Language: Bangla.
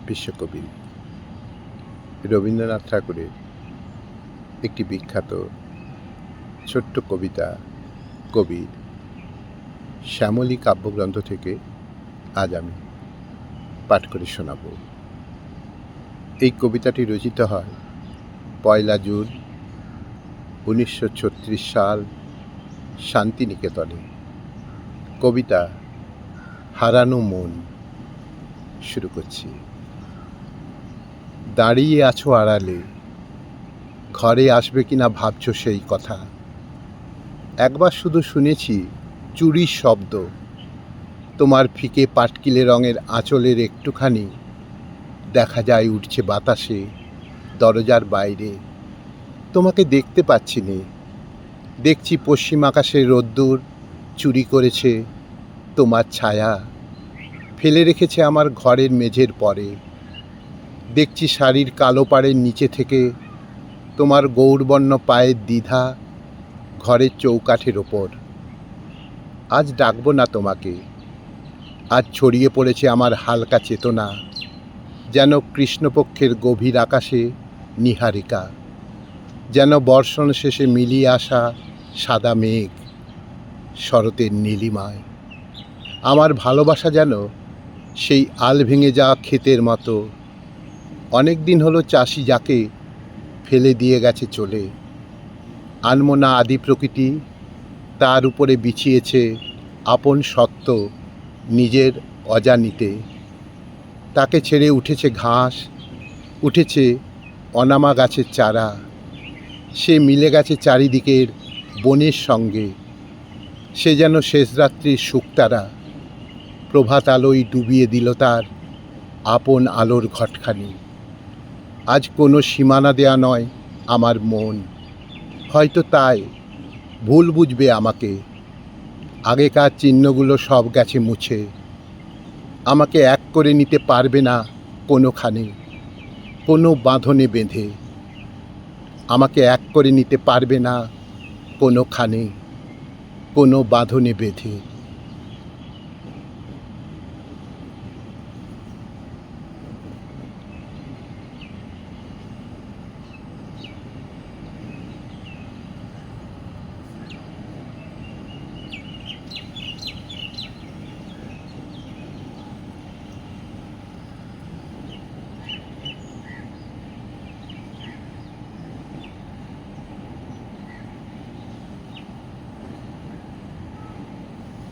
বিশ্বকবি রবীন্দ্রনাথ ঠাকুরের একটি বিখ্যাত ছোট্ট কবিতা কবির শ্যামলী কাব্যগ্রন্থ থেকে আজ আমি পাঠ করে শোনাব। এই কবিতাটি রচিত হয় 1 জুন 1936 সাল শান্তিনিকেতনে। কবিতা হারানো মন। শুরু করছি। দাঁড়িয়ে আছো আড়ালে, ঘরে আসবে কিনা ভাবছো সেই কথা। একবার শুধু শুনেছি চুরির শব্দ, তোমার ফিকে পাটকিলে রঙের আঁচলের একটুখানি দেখা যায় উঠছে বাতাসে দরজার বাইরে। তোমাকে দেখতে পাচ্ছি নে, দেখছি পশ্চিম আকাশের রোদ্দুর চুরি করেছে তোমার ছায়া, ফেলে রেখেছে আমার ঘরের মেঝের পরে। দেখছি শাড়ির কালো পাড়ের নিচে থেকে তোমার গৌরবর্ণ পায়ের দ্বিধা ঘরের চৌকাঠের ওপর। আজ ডাকবো না তোমাকে, আজ ছড়িয়ে পড়েছে আমার হালকা চেতনা, যেন কৃষ্ণপক্ষের গভীর আকাশে নীহারিকা, যেন বর্ষণ শেষে মিলিয়ে আসা সাদা মেঘ শরতের নীলিমায়। আমার ভালোবাসা যেন সেই আল ভেঙে যাওয়া ক্ষেতের মতো, অনেক দিন হলো চাষি যাকে ফেলে দিয়ে গেছে চলে। আনমনা আদি প্রকৃতি তার উপরে বিছিয়েছে আপন সত্ত্ব নিজের অজানিতে। তাকে ছেড়ে উঠেছে ঘাস, উঠেছে অনামা গাছের চারা, সে মিলে গেছে চারিদিকের বনের সঙ্গে। সে যেন শেষরাত্রির শুকতারা, প্রভাত আলোয় ডুবিয়ে দিল তার আপন আলোর ঘটখানি। আজ কোনো সীমানা দেয়া নয় আমার মন, হয়তো তাই ভুল বুঝবে আমাকে। আগেকার চিহ্নগুলো সব গেছে মুছে, আমাকে এক করে নিতে পারবে না কোনোখানে, কোনো বাঁধনে বেঁধে। আমাকে এক করে নিতে পারবে না কোনোখানে, কোনো বাঁধনে বেঁধে।